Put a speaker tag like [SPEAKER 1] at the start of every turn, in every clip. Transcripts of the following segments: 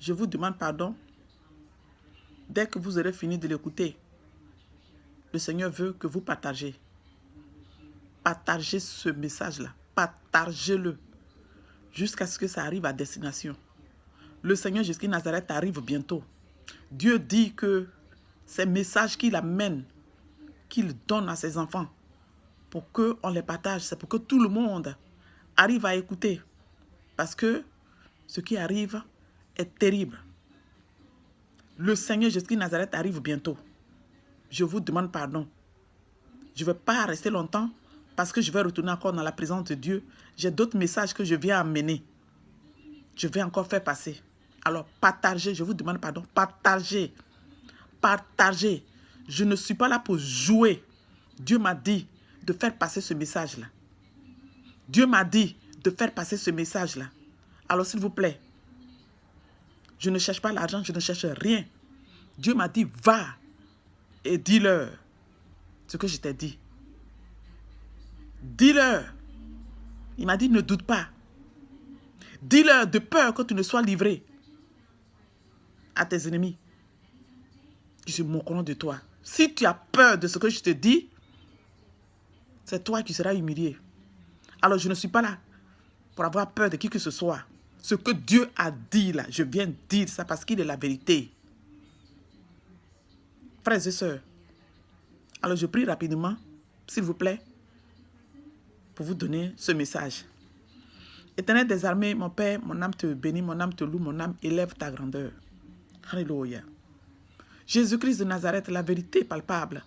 [SPEAKER 1] je vous demande pardon. Dès que vous aurez fini de l'écouter, le Seigneur veut que vous partagez. Partagez ce message-là. Partagez-le jusqu'à ce que ça arrive à destination. Le Seigneur Jésus Nazareth arrive bientôt. Dieu dit que ces messages qu'il amène, qu'il donne à ses enfants, pour qu'on les partage, c'est pour que tout le monde arrive à écouter. Parce que ce qui arrive est terrible. Le Seigneur Jésus Nazareth arrive bientôt. Je vous demande pardon. Je ne vais pas rester longtemps parce que je vais retourner encore dans la présence de Dieu. J'ai d'autres messages que je viens amener. Je vais encore faire passer. Alors, partagez, je vous demande pardon. Partagez. Partagez. Je ne suis pas là pour jouer. Dieu m'a dit de faire passer ce message-là. Dieu m'a dit de faire passer ce message-là. Alors, s'il vous plaît, je ne cherche pas l'argent, je ne cherche rien. Dieu m'a dit, va et dis-leur ce que je t'ai dit. Dis-leur. Il m'a dit, ne doute pas. Dis-leur de peur que tu ne sois livré à tes ennemis qui se moqueront de toi. Si tu as peur de ce que je te dis, c'est toi qui seras humilié. Alors je ne suis pas là pour avoir peur de qui que ce soit. Ce que Dieu a dit là, je viens dire ça parce qu'il est la vérité. Frères et sœurs, alors je prie rapidement, s'il vous plaît, pour vous donner ce message. Éternel des armées, mon Père, mon âme te bénit, mon âme te loue, mon âme élève ta grandeur. Alléluia. Jésus-Christ de Nazareth, la vérité palpable.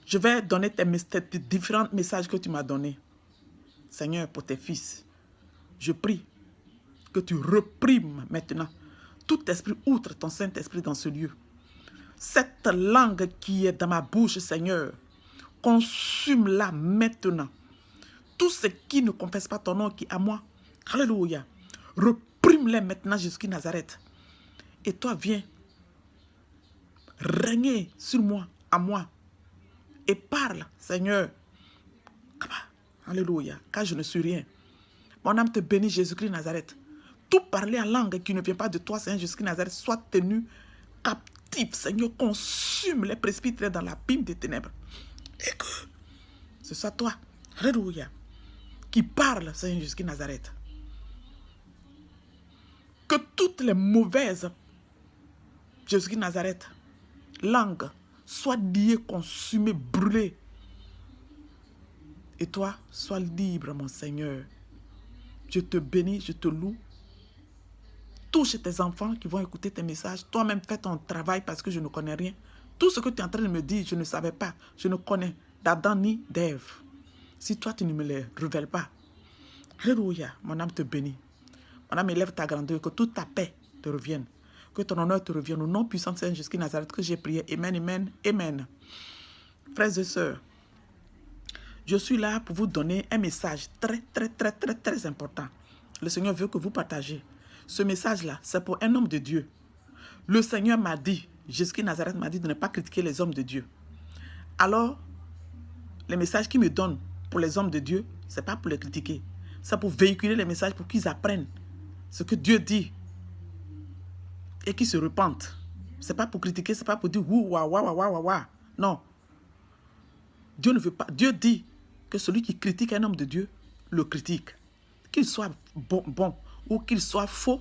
[SPEAKER 1] Je vais donner tes différents messages que tu m'as donnés. Seigneur, pour tes fils, je prie que tu reprimes maintenant tout esprit outre ton Saint-Esprit dans ce lieu. Cette langue qui est dans ma bouche, Seigneur, consume-la maintenant. Tout ce qui ne confesse pas ton nom qui est à moi, alléluia, reprime-les maintenant jusqu'à Nazareth. Et toi, viens régner sur moi, à moi, et parle, Seigneur. Alléluia, car je ne suis rien. Mon âme te bénit, Jésus-Christ Nazareth. Tout parler en langue qui ne vient pas de toi, Seigneur Jésus-Christ Nazareth, soit tenu captif, Seigneur, consume les précipités dans l'abîme des ténèbres. Et que ce soit toi, alléluia, qui parle, Seigneur Jésus-Christ Nazareth. Que toutes les mauvaises, Jésus-Christ Nazareth, langues, soient liées, consumées, brûlées. Et toi, sois libre, mon Seigneur. Je te bénis, je te loue. Touche tes enfants qui vont écouter tes messages. Toi-même, fais ton travail parce que je ne connais rien. Tout ce que tu es en train de me dire, je ne savais pas. Je ne connais d'Adam ni d'Ève. Si toi, tu ne me les révèles pas. Alléluia, mon âme te bénit. Mon âme élève ta grandeur, que toute ta paix te revienne. Que ton honneur te revienne. Au nom puissant de Saint Jésus Nazareth que j'ai prié. Amen, amen, amen. Frères et sœurs, je suis là pour vous donner un message très important. Le Seigneur veut que vous partagez. Ce message-là, c'est pour un homme de Dieu. Le Seigneur m'a dit, Jésus Nazareth m'a dit de ne pas critiquer les hommes de Dieu. Alors, les messages qu'il me donne pour les hommes de Dieu, ce n'est pas pour les critiquer. C'est pour véhiculer les messages pour qu'ils apprennent ce que Dieu dit et qu'ils se repentent. Ce n'est pas pour critiquer, ce n'est pas pour dire ouh, ouah, ouah, ouah, ouah, ouah. Non. Dieu ne veut pas. Dieu dit que celui qui critique un homme de Dieu le critique. Qu'il soit bon ou qu'il soit faux,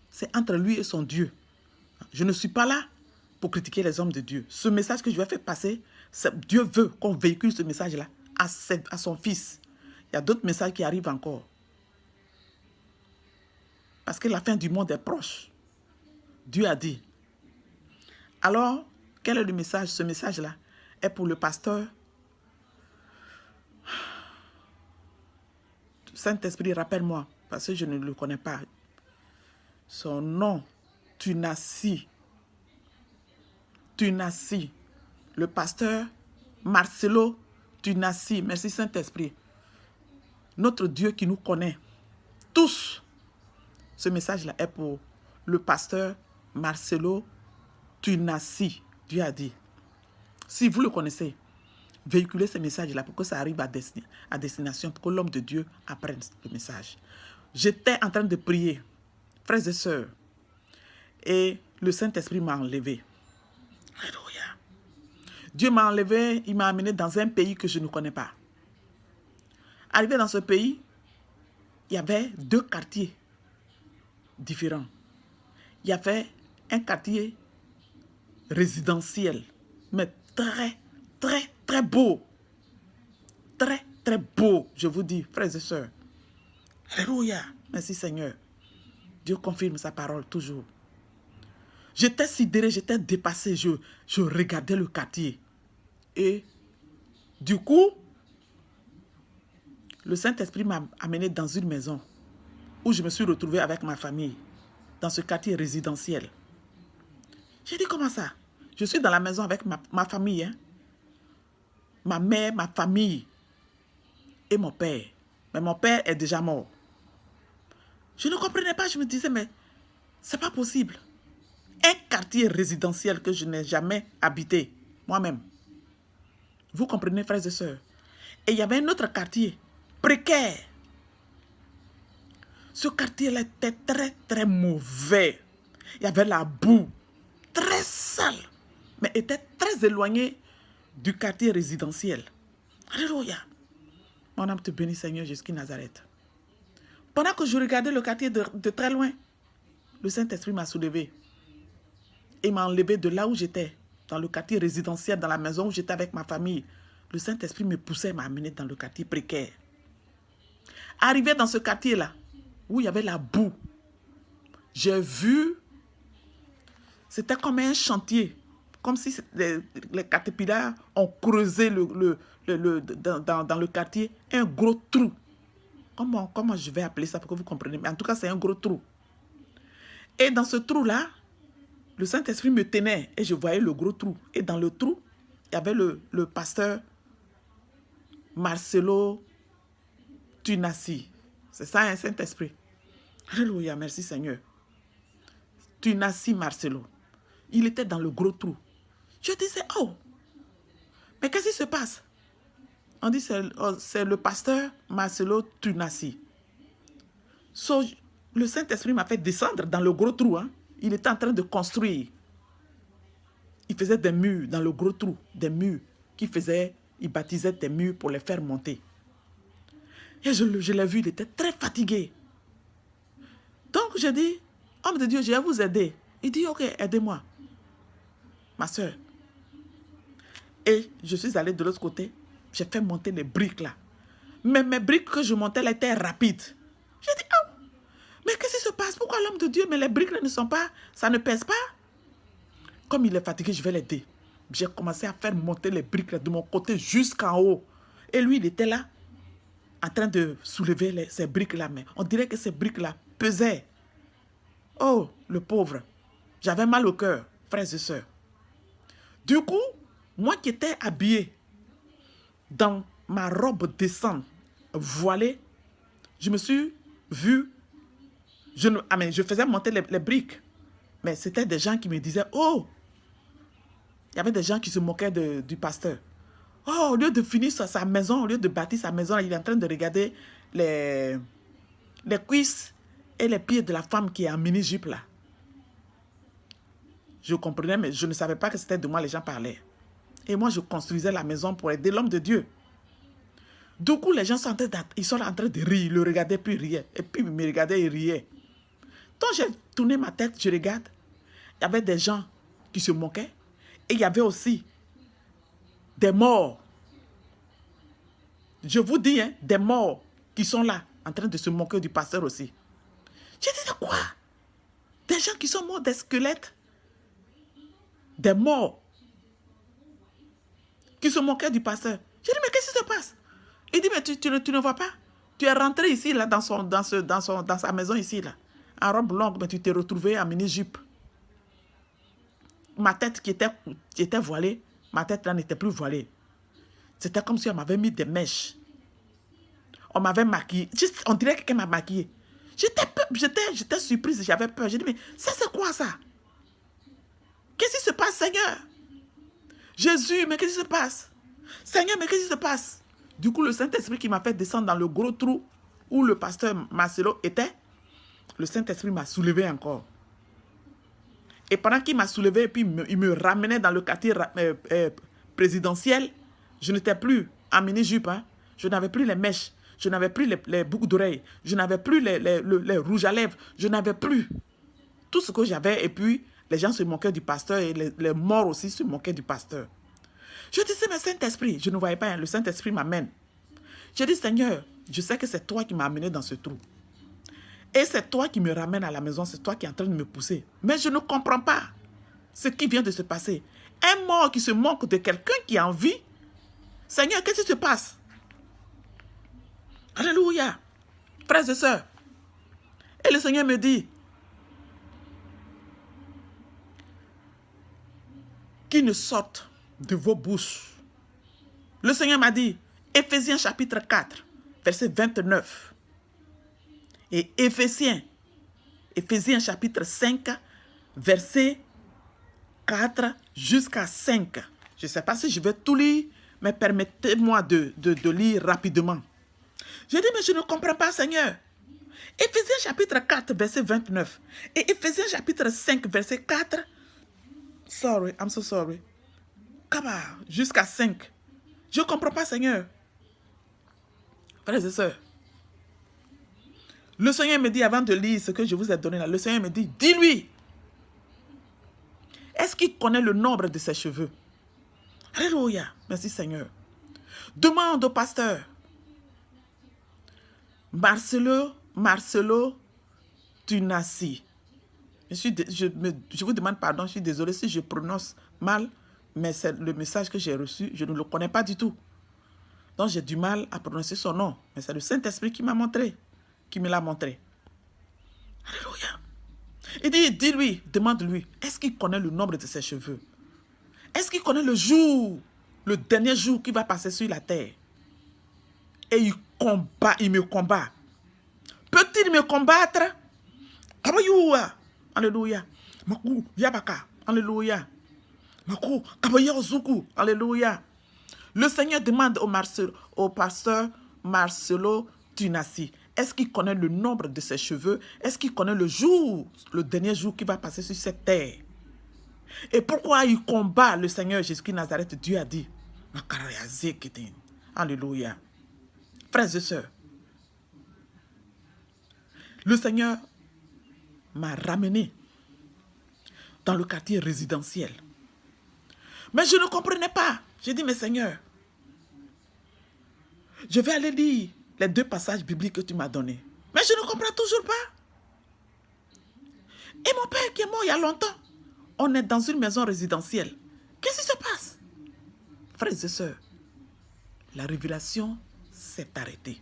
[SPEAKER 1] c'est entre lui et son Dieu. Je ne suis pas là pour critiquer les hommes de Dieu. Ce message que je vais faire passer, Dieu veut qu'on véhicule ce message-là à son fils. Il y a d'autres messages qui arrivent encore. Parce que la fin du monde est proche. Dieu a dit. Alors, quel est le message? Ce message-là est pour le pasteur. Saint-Esprit, rappelle-moi, parce que je ne le connais pas. Son nom, Tunasi. Tunasi. Le pasteur Marcelo Tunasi. Merci Saint-Esprit. Notre Dieu qui nous connaît. Tous. Ce message-là est pour le pasteur Marcelo Tunasi. Dieu a dit. Si vous le connaissez, véhiculez ce message-là pour que ça arrive à destination, pour que l'homme de Dieu apprenne le message. J'étais en train de prier. frères et sœurs. Et le Saint-Esprit m'a enlevé. Alléluia. Dieu m'a enlevé, il m'a amené dans un pays que je ne connais pas. Arrivé dans ce pays, il y avait 2 quartiers différents. Il y avait un quartier résidentiel, mais très, très, très beau. Très, très beau, je vous dis, frères et sœurs. Alléluia. Merci Seigneur. Dieu confirme sa parole toujours. J'étais sidéré, j'étais dépassé, je regardais le quartier. Et du coup, le Saint-Esprit m'a amené dans une maison où je me suis retrouvé avec ma famille, dans ce quartier résidentiel. J'ai dit, comment ça? Je suis dans la maison avec ma famille, hein? Ma mère, ma famille et mon père. Mais mon père est déjà mort. Je ne comprenais pas, je me disais, mais c'est pas possible. Un quartier résidentiel que je n'ai jamais habité, moi-même. Vous comprenez, frères et sœurs? Et il y avait un autre quartier, précaire. Ce quartier-là était très, très mauvais. Il y avait la boue, très sale, mais était très éloigné du quartier résidentiel. Alléluia. Mon âme te bénit, Seigneur Jésus Nazareth. Pendant que je regardais le quartier de très loin, le Saint-Esprit m'a soulevé et m'a enlevé de là où j'étais, dans le quartier résidentiel, dans la maison où j'étais avec ma famille. Le Saint-Esprit me poussait, m'a amené dans le quartier précaire. Arrivé dans ce quartier-là, où il y avait la boue, j'ai vu, c'était comme un chantier, comme si les caterpillars ont creusé dans le quartier un gros trou. Comment je vais appeler ça pour que vous compreniez? Mais en tout cas, c'est un gros trou. Et dans ce trou-là, le Saint-Esprit me tenait et je voyais le gros trou. Et dans le trou, il y avait le pasteur Marcelo Tunasi. C'est ça, un Saint-Esprit. Alléluia, merci Seigneur. Tunasi Marcelo. Il était dans le gros trou. Je disais, oh, mais qu'est-ce qui se passe? On dit, c'est le pasteur Marcelo Tunasi. Le Saint-Esprit m'a fait descendre dans le gros trou. Hein. Il était en train de construire. Il faisait des murs dans le gros trou. Des murs il baptisait des murs pour les faire monter. Et je l'ai vu, il était très fatigué. Donc je dis, homme de Dieu, je vais vous aider. Il dit, ok, aidez-moi. Ma soeur. Et je suis allé de l'autre côté. J'ai fait monter les briques là. Mais mes briques que je montais, elles étaient rapides. J'ai dit, oh, mais qu'est-ce qui se passe? Pourquoi l'homme de Dieu, mais les briques là ne sont pas, ça ne pèse pas? Comme il est fatigué, je vais l'aider. J'ai commencé à faire monter les briques là de mon côté jusqu'en haut. Et lui, il était là, en train de soulever ces briques là. Mais on dirait que ces briques là pesaient. Oh, le pauvre. J'avais mal au cœur, frères et sœurs. Du coup, moi qui étais habillé dans ma robe descente, voilée, je me suis vu, je faisais monter les briques. Mais c'était des gens qui me disaient, oh, il y avait des gens qui se moquaient du pasteur. Oh, au lieu de finir sa maison, au lieu de bâtir sa maison, il est en train de regarder les cuisses et les pieds de la femme qui est en mini-jupe là. Je comprenais, mais je ne savais pas que c'était de moi les gens parlaient. Et moi, je construisais la maison pour aider l'homme de Dieu. Du coup, les gens sont en train de rire. Ils le regardaient, puis ils riaient. Et puis, ils me regardaient et riaient. Donc, j'ai tourné ma tête, je regarde. Il y avait des gens qui se moquaient. Et il y avait aussi des morts. Je vous dis, hein, des morts qui sont là, en train de se moquer du pasteur aussi. J'ai dit, de quoi? Des gens qui sont morts, des squelettes. Des morts qui se moquaient du pasteur. J'ai dit, mais qu'est-ce qui se passe? Il dit, mais tu ne vois pas? Tu es rentré ici, là, dans sa maison ici, là, en robe longue, mais tu t'es retrouvé en mini-jupe. Ma tête qui était voilée, ma tête là n'était plus voilée. C'était comme si on m'avait mis des mèches. On m'avait maquillé. On dirait que quelqu'un m'a maquillé. J'étais surprise, j'avais peur. J'ai dit, mais ça c'est quoi ça? Qu'est-ce qui se passe, Seigneur? Jésus, mais qu'est-ce qui se passe? Seigneur, mais qu'est-ce qui se passe? Du coup, le Saint-Esprit qui m'a fait descendre dans le gros trou où le pasteur Marcelo était, le Saint-Esprit m'a soulevé encore. Et pendant qu'il m'a soulevé, et puis il me ramenait dans le quartier présidentiel, je n'étais plus en mini-jupe, hein. Je n'avais plus les mèches, je n'avais plus les boucles d'oreilles, je n'avais plus les rouges à lèvres, je n'avais plus tout ce que j'avais. Et puis, les gens se moquaient du pasteur et les morts aussi se moquaient du pasteur. Je disais, mais Saint-Esprit, je ne voyais pas, hein, le Saint-Esprit m'amène. Je dis, Seigneur, je sais que c'est toi qui m'as amené dans ce trou. Et c'est toi qui me ramène à la maison, c'est toi qui es en train de me pousser. Mais je ne comprends pas ce qui vient de se passer. Un mort qui se moque de quelqu'un qui est en vie. Seigneur, qu'est-ce qui se passe? Alléluia. Frères et sœurs. Et le Seigneur me dit, qu'il ne sorte de vos bouches. Le Seigneur m'a dit, Éphésiens chapitre 4, verset 29. Et Éphésiens chapitre 5, verset 4 jusqu'à 5. Je ne sais pas si je vais tout lire, mais permettez-moi de lire rapidement. Je dis, mais je ne comprends pas, Seigneur. Éphésiens chapitre 4, verset 29. Et Éphésiens chapitre 5, verset 4. Sorry, I'm so sorry. Jusqu'à 5. Je ne comprends pas, Seigneur. Frères et sœurs. Le Seigneur me dit, avant de lire ce que je vous ai donné là, le Seigneur me dit, dis-lui. Est-ce qu'il connaît le nombre de ses cheveux? Alléluia. Merci, Seigneur. Demande au pasteur. Marcelo Tunasi. Je vous demande pardon, je suis désolé si je prononce mal, mais c'est le message que j'ai reçu, je ne le connais pas du tout. Donc j'ai du mal à prononcer son nom, mais c'est le Saint-Esprit qui m'a montré, qui me l'a montré. Alléluia. Il dit, dis-lui, demande-lui, est-ce qu'il connaît le nombre de ses cheveux? Est-ce qu'il connaît le jour, le dernier jour qu'il va passer sur la terre? Et il me combat. Peut-il me combattre? Alléluia. Alléluia. Makou, Yabaka. Alléluia. Makou, Kabaya Ozuku. Alléluia. Le Seigneur demande au pasteur Marcelo Tunasi, est-ce qu'il connaît le nombre de ses cheveux? Est-ce qu'il connaît le jour, le dernier jour qui va passer sur cette terre? Et pourquoi il combat le Seigneur Jésus-Christ Nazareth? Dieu a dit, alléluia. Frères et sœurs, le Seigneur m'a ramené dans le quartier résidentiel. Mais je ne comprenais pas. J'ai dit, mais Seigneur, je vais aller lire les 2 passages bibliques que tu m'as donnés. Mais je ne comprends toujours pas. Et mon père qui est mort il y a longtemps, on est dans une maison résidentielle. Qu'est-ce qui se passe? Frères et sœurs, la révélation s'est arrêtée.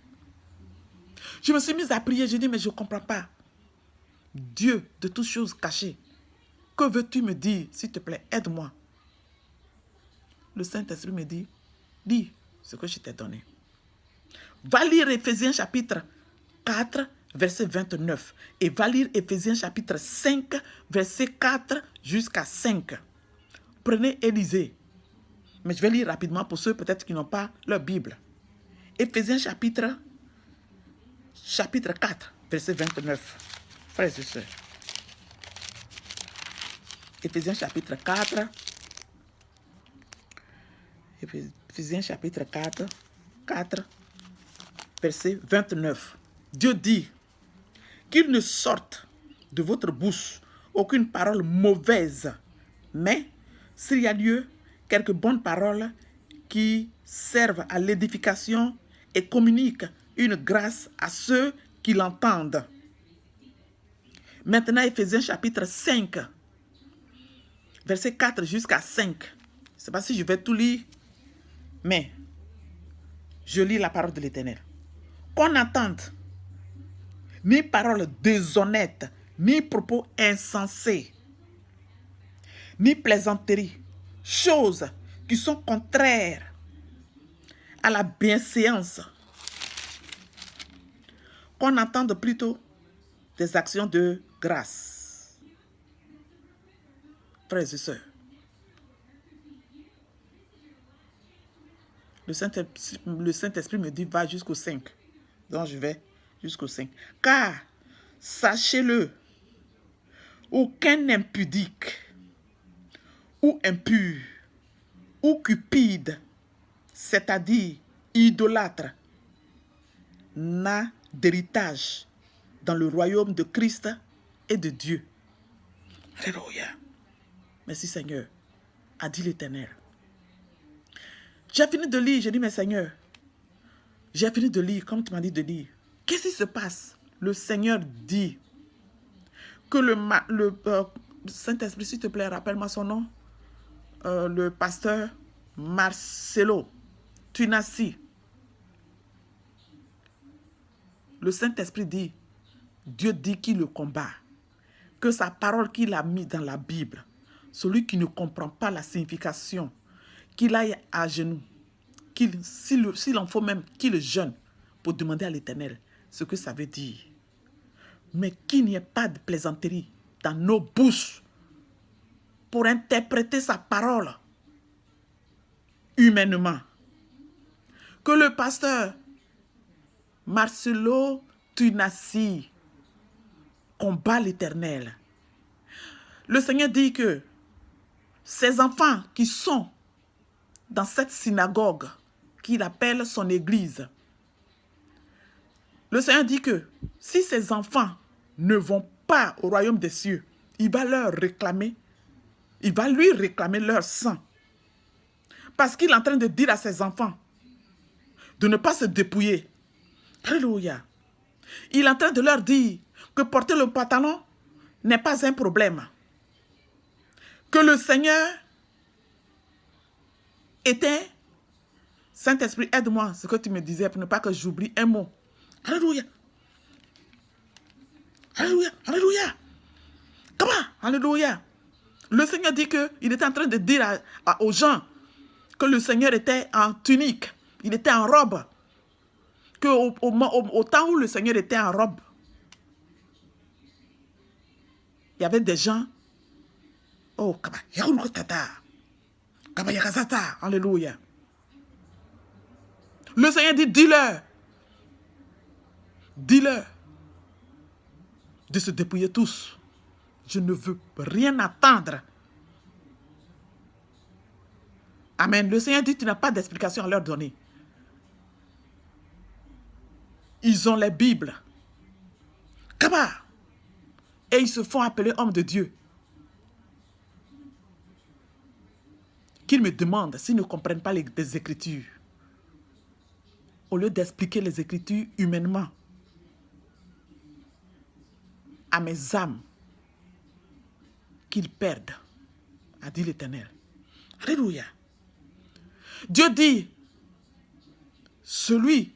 [SPEAKER 1] Je me suis mise à prier, j'ai dit, mais je ne comprends pas. Dieu de toutes choses cachées, que veux-tu me dire? S'il te plaît, aide-moi. Le Saint-Esprit me dit, dis ce que je t'ai donné. Va lire Éphésiens chapitre 4, verset 29. Et va lire Éphésiens chapitre 5, verset 4 jusqu'à 5. Prenez et lisez. Mais je vais lire rapidement pour ceux peut-être qui n'ont pas leur Bible. Éphésiens chapitre 4, verset 29. Frères et sœurs. Éphésiens chapitre 4. Éphésiens chapitre 4, verset 29. Dieu dit qu'il ne sorte de votre bouche aucune parole mauvaise, mais s'il y a lieu, quelques bonnes paroles qui servent à l'édification et communiquent une grâce à ceux qui l'entendent. Maintenant, Éphésiens chapitre 5, verset 4 jusqu'à 5. Je ne sais pas si je vais tout lire, mais je lis la parole de l'Éternel. Qu'on n'entende ni paroles déshonnêtes, ni propos insensés, ni plaisanteries, choses qui sont contraires à la bienséance. Qu'on entende plutôt des actions de grâce. Frères et sœurs, le Saint-Esprit me dit, va jusqu'au 5. Donc je vais jusqu'au 5. Car Sachez-le, aucun impudique ou impur ou cupide, c'est-à-dire idolâtre, n'a d'héritage dans le royaume de Christ et de Dieu. Alléluia. Merci Seigneur, a dit l'Éternel. J'ai fini de lire, j'ai dit, mais Seigneur, j'ai fini de lire, comme tu m'as dit de lire. Qu'est-ce qui se passe? Le Seigneur dit que le Saint-Esprit, s'il te plaît, rappelle-moi son nom, le pasteur Marcelo Tunasi. Le Saint-Esprit dit, Dieu dit qu'il le combat, que sa parole qu'il a mise dans la Bible, celui qui ne comprend pas la signification, qu'il aille à genoux, s'il en faut même qu'il jeûne pour demander à l'Éternel ce que ça veut dire. Mais qu'il n'y ait pas de plaisanterie dans nos bouches pour interpréter sa parole humainement. Que le pasteur Marcelo Tunasi combat l'Éternel. Le Seigneur dit que ces enfants qui sont dans cette synagogue qu'il appelle son église, le Seigneur dit que si ces enfants ne vont pas au royaume des cieux, il va lui réclamer leur sang. Parce qu'il est en train de dire à ses enfants de ne pas se dépouiller. Alléluia. Il est en train de leur dire que porter le pantalon n'est pas un problème. Que le Seigneur était... Saint-Esprit, aide-moi, ce que tu me disais, pour ne pas que j'oublie un mot. Alléluia. Alléluia. Alléluia. Comment? Alléluia. Le Seigneur dit qu'il était en train de dire aux gens que le Seigneur était en tunique, il était en robe. Au temps où le Seigneur était en robe, il y avait des gens. Oh, alléluia. Le Seigneur dit, dis-leur de se dépouiller tous. Je ne veux rien attendre. Amen. Le Seigneur dit, tu n'as pas d'explication à leur donner. Ils ont les Bibles. Kaba. Et ils se font appeler hommes de Dieu. Qu'ils me demandent s'ils ne comprennent pas les Écritures. Au lieu d'expliquer les Écritures humainement à mes âmes, qu'ils perdent, a dit l'Éternel. Alléluia. Dieu dit, celui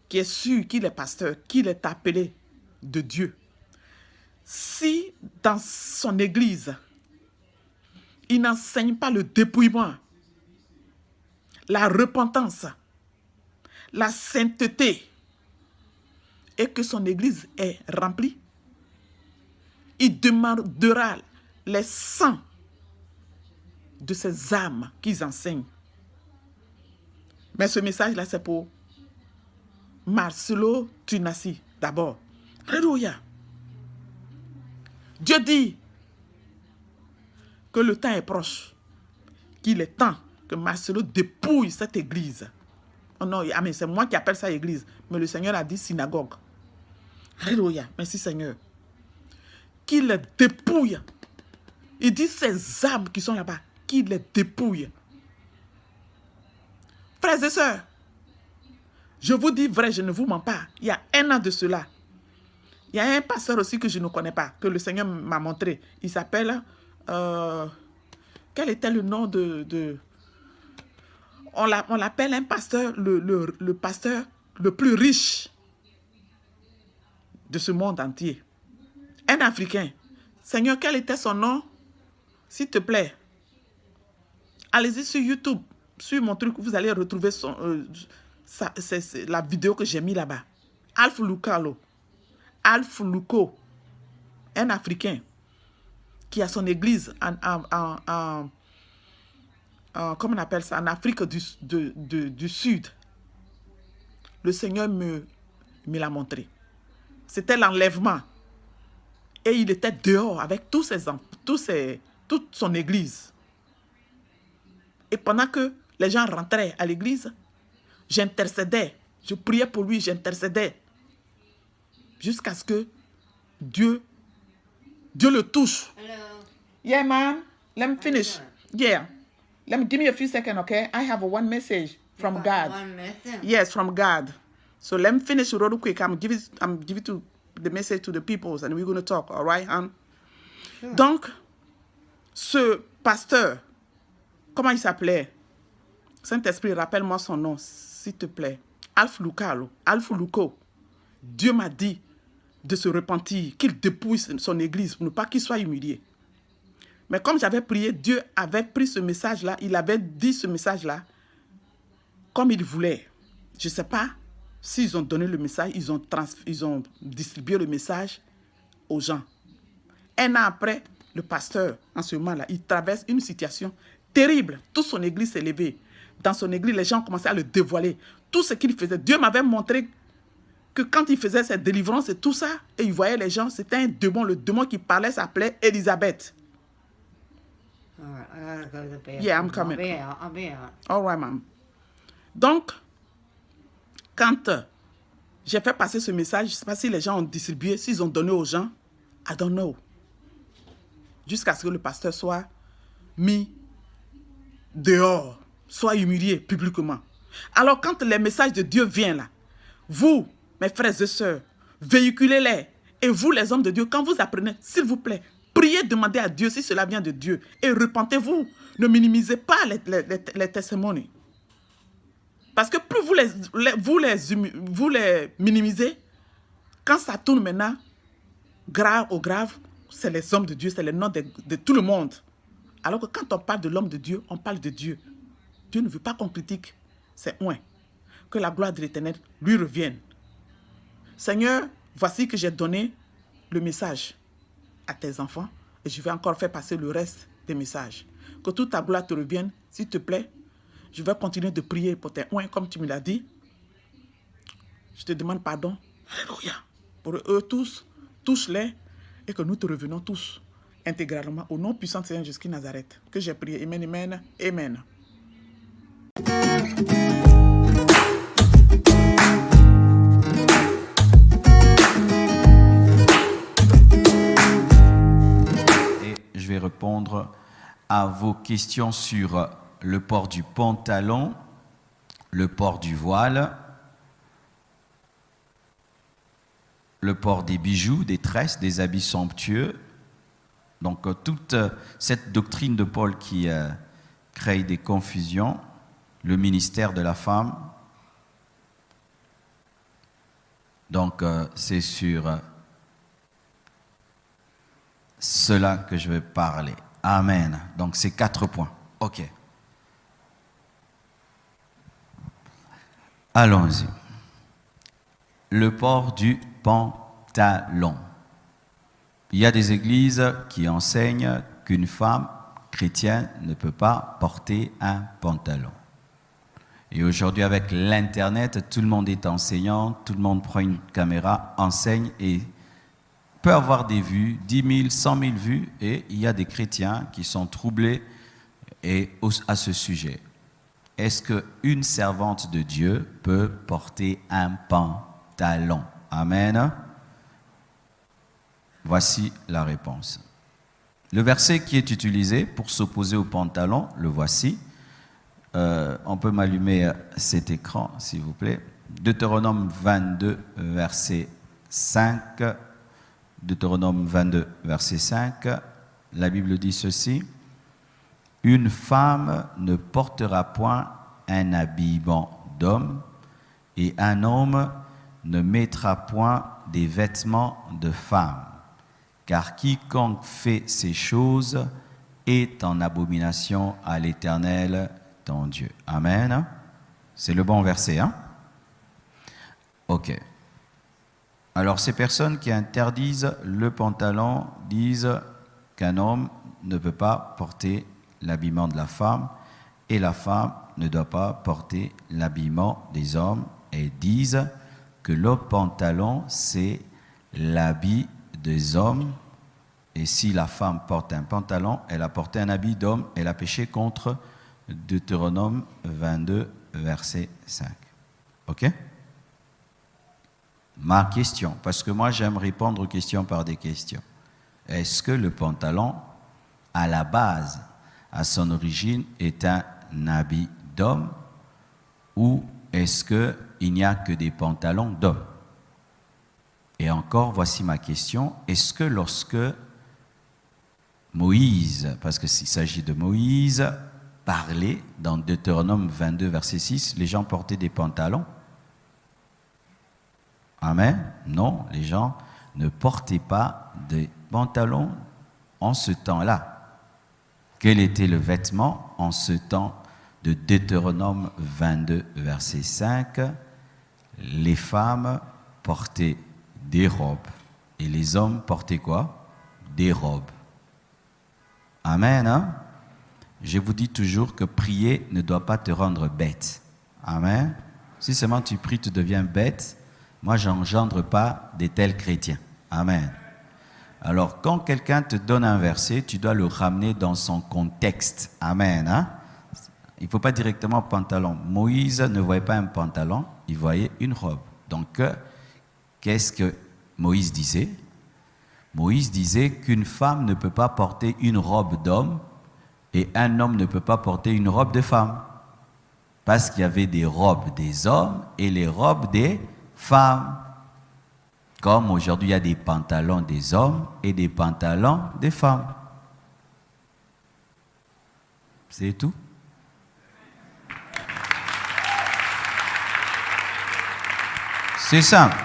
[SPEAKER 1] qui est sûr qu'il est pasteur, qu'il est appelé de Dieu, si dans son église, il n'enseigne pas le dépouillement, la repentance, la sainteté, et que son église est remplie, il demandera les sangs de ces âmes qu'ils enseignent. Mais ce message-là, c'est pour Marcelo Tunasi, d'abord. Alléluia. Dieu dit que le temps est proche, qu'il est temps que Marcelo dépouille cette église. Oh non, c'est moi qui appelle ça église, mais le Seigneur a dit synagogue. Alléluia. Merci Seigneur. Qu'il les dépouille. Il dit ces âmes qui sont là-bas, qu'il les dépouille. Frères et sœurs, je vous dis vrai, je ne vous mens pas. Il y a un an de cela, il y a un pasteur aussi que je ne connais pas, que le Seigneur m'a montré. Il s'appelle... quel était le nom de on l'appelle un pasteur, le pasteur le plus riche de ce monde entier. Un Africain. Seigneur, quel était son nom? S'il te plaît. Allez-y sur YouTube, sur mon truc, vous allez retrouver c'est la vidéo que j'ai mis là-bas. Alpha Lucalo. Alpha Luco. Un Africain qui a son église comment on appelle ça, en Afrique du Sud. Le Seigneur me l'a montré. C'était l'enlèvement. Et il était dehors avec toute son église. Et pendant que les gens rentraient à l'église, j'intercédais. Je priais pour lui, j'intercédais. Jusqu'à ce que Dieu le touche.
[SPEAKER 2] Hello.
[SPEAKER 1] Yeah, man. Let me finish.
[SPEAKER 2] doing?
[SPEAKER 1] Yeah. Give me a few seconds, okay? I have one message from
[SPEAKER 2] You got
[SPEAKER 1] God.
[SPEAKER 2] one missing?
[SPEAKER 1] Yes, from God. So let me finish real quick. I'm giving the message to the people and we're going to talk, all right, hon?
[SPEAKER 2] Sure.
[SPEAKER 1] Donc, ce pasteur, comment il s'appelait? Saint-Esprit, rappelle-moi son nom, s'il te plaît. Alpha Luco. Dieu m'a dit de se repentir, qu'il dépouille son église pour ne pas qu'il soit humilié. Mais comme j'avais prié, Dieu avait pris ce message-là, il avait dit ce message-là comme il voulait. Je ne sais pas s'ils ont donné le message, ils ont distribué le message aux gens. Un an après, le pasteur, en ce moment-là, il traverse une situation terrible. Toute son église s'est levée. Dans son église, les gens commençaient à le dévoiler. Tout ce qu'il faisait, Dieu m'avait montré que quand il faisait cette délivrance et tout ça, et il voyait les gens, c'était un démon. Le démon qui parlait s'appelait Elisabeth.
[SPEAKER 2] All right, I gotta go to the bathroom.
[SPEAKER 1] Yeah, I'm coming.
[SPEAKER 2] I'll be out.
[SPEAKER 1] All right, ma'am. Donc, quand j'ai fait passer ce message, je ne sais pas si les gens ont distribué, s'ils ont donné aux gens, I don't know. Jusqu'à ce que le pasteur soit mis dehors, soit humilié publiquement. Alors, quand les messages de Dieu viennent là, vous, mes frères et sœurs, véhiculez-les. Et vous, les hommes de Dieu, quand vous apprenez, s'il vous plaît, priez, demandez à Dieu si cela vient de Dieu. Et repentez-vous. Ne minimisez pas les témoignages. Parce que plus vous les minimisez, quand ça tourne maintenant, grave au grave, c'est les hommes de Dieu, c'est les noms de tout le monde. Alors que quand on parle de l'homme de Dieu, on parle de Dieu. Dieu ne veut pas qu'on critique. C'est loin. Que la gloire de l'Éternel lui revienne. Seigneur, voici que j'ai donné le message à tes enfants et je vais encore faire passer le reste des messages. Que toute ta gloire te revienne, s'il te plaît. Je vais continuer de prier pour tes oins comme tu me l'as dit. Je te demande pardon. Alléluia. Pour eux tous, touche-les et que nous te revenons tous intégralement au nom puissant de Seigneur Jésus-Christ Nazareth. Que j'ai prié. Amen, amen, amen.
[SPEAKER 3] Je vais répondre à vos questions sur le port du pantalon, le port du voile, le port des bijoux, des tresses, des habits somptueux. Donc toute cette doctrine de Paul qui crée des confusions, le ministère de la femme. Donc c'est sur cela que je vais parler. Amen. Donc, c'est 4 points. OK. Allons-y. Le port du pantalon. Il y a des églises qui enseignent qu'une femme chrétienne ne peut pas porter un pantalon. Et aujourd'hui, avec l'Internet, tout le monde est enseignant, tout le monde prend une caméra, enseigne et peut avoir des vues, 10 000, 100 000 vues, et il y a des chrétiens qui sont troublés à ce sujet. Est-ce qu'une servante de Dieu peut porter un pantalon? Amen. Voici la réponse. Le verset qui est utilisé pour s'opposer au pantalon, le voici. On peut m'allumer cet écran, s'il vous plaît. Deutéronome 22, verset 5. Deutéronome 22, verset 5, la Bible dit ceci: « Une femme ne portera point un habillement d'homme, et un homme ne mettra point des vêtements de femme, car quiconque fait ces choses est en abomination à l'Éternel, ton Dieu. » Amen. C'est le bon verset, hein? Ok. Alors, ces personnes qui interdisent le pantalon disent qu'un homme ne peut pas porter l'habillement de la femme et la femme ne doit pas porter l'habillement des hommes et disent que le pantalon, c'est l'habit des hommes. Et si la femme porte un pantalon, elle a porté un habit d'homme, elle a péché contre Deutéronome 22, verset 5. OK? Ma question, parce que moi j'aime répondre aux questions par des questions. Est-ce que le pantalon, à la base, à son origine, est un habit d'homme ou est-ce qu'il n'y a que des pantalons d'hommes? Et encore, voici ma question. Est-ce que lorsque Moïse, parce qu'il s'agit de Moïse, parlait dans Deutéronome 22, verset 6, les gens portaient des pantalons? Amen? Non, les gens ne portaient pas de pantalons en ce temps-là. Quel était le vêtement en ce temps de Deutéronome 22, verset 5? Les femmes portaient des robes et les hommes portaient quoi? Des robes. Amen, hein? Je vous dis toujours que prier ne doit pas te rendre bête. Amen. Si seulement tu pries, tu deviens bête. Moi, je n'engendre pas de tels chrétiens. Amen. Alors, quand quelqu'un te donne un verset, tu dois le ramener dans son contexte. Amen. Hein? Il ne faut pas directement pantalon. Moïse ne voyait pas un pantalon, il voyait une robe. Donc, qu'est-ce que Moïse disait? Moïse disait qu'une femme ne peut pas porter une robe d'homme et un homme ne peut pas porter une robe de femme. Parce qu'il y avait des robes des hommes et les robes des femmes. Comme aujourd'hui, il y a des pantalons des hommes et des pantalons des femmes. C'est tout. C'est simple.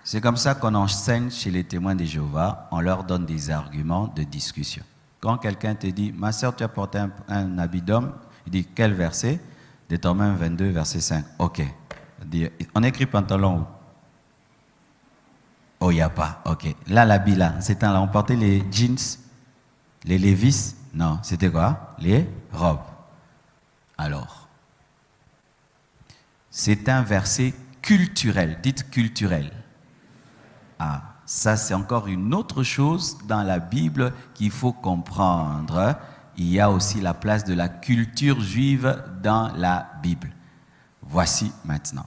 [SPEAKER 3] C'est comme ça qu'on enseigne chez les témoins de Jéhovah. On leur donne des arguments de discussion. Quand quelqu'un te dit, ma soeur, tu as porté un habit d'homme, il dit, quel verset? Deutéronome 22, verset 5. OK. On écrit pantalon où? Oh, il n'y a pas. OK. Là, l'habit, là, c'est un là. On portait les jeans, les Levi's. Non, c'était quoi? Les robes. Alors, c'est un verset culturel. Dites culturel. Ah, ça c'est encore une autre chose dans la Bible qu'il faut comprendre. Il y a aussi la place de la culture juive dans la Bible. Voici maintenant.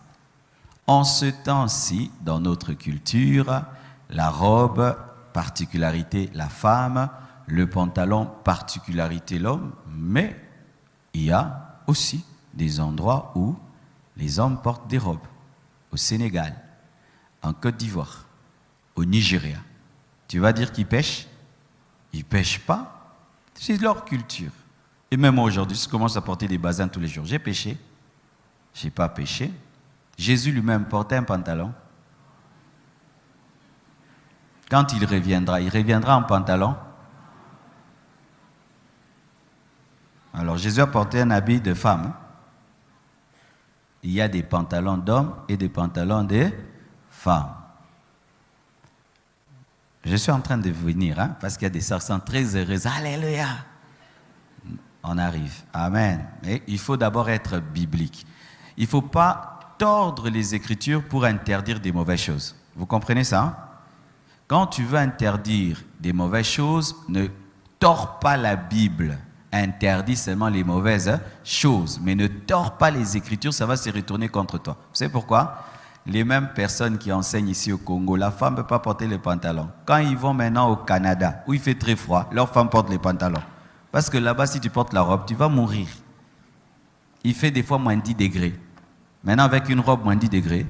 [SPEAKER 3] En ce temps-ci, dans notre culture, la robe, particularité la femme, le pantalon, particularité l'homme, mais il y a aussi des endroits où les hommes portent des robes. Au Sénégal, en Côte d'Ivoire, au Nigeria. Tu vas dire qu'ils pêchent? Ils ne pêchent pas. C'est leur culture. Et même moi aujourd'hui, je commence à porter des basins tous les jours. J'ai péché? Je n'ai pas péché. Jésus lui-même portait un pantalon. Quand il reviendra en pantalon. Alors Jésus a porté un habit de femme. Il y a des pantalons d'hommes et des pantalons de femmes. Je suis en train de venir, hein, parce qu'il y a des sœurs qui sont très heureuses. Alléluia! On arrive. Amen. Mais il faut d'abord être biblique. Il ne faut pas tordre les Écritures pour interdire des mauvaises choses. Vous comprenez ça? Hein? Quand tu veux interdire des mauvaises choses, ne tords pas la Bible. Interdis seulement les mauvaises choses. Mais ne tords pas les Écritures, ça va se retourner contre toi. Vous savez pourquoi? Les mêmes personnes qui enseignent ici au Congo, la femme ne peut pas porter les pantalons. Quand ils vont maintenant au Canada, où il fait très froid, leur femme porte les pantalons. Parce que là-bas, si tu portes la robe, tu vas mourir. Il fait des fois moins 10 degrés. Maintenant, avec une robe moins 10 degrés,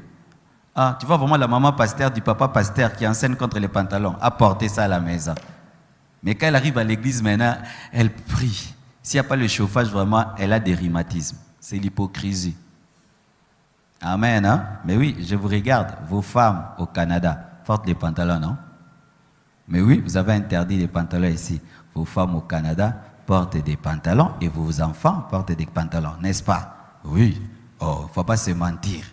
[SPEAKER 3] ah, tu vois vraiment la maman pasteur du papa pasteur qui enseigne contre les pantalons, a porté ça à la maison. Mais quand elle arrive à l'église maintenant, elle prie. S'il n'y a pas le chauffage, vraiment, elle a des rhumatismes. C'est l'hypocrisie. Amen, hein? Mais oui, je vous regarde, vos femmes au Canada portent des pantalons, non? Mais oui, vous avez interdit les pantalons ici. Vos femmes au Canada portent des pantalons et vos enfants portent des pantalons, n'est-ce pas? Oui. Oh, il ne faut pas se mentir.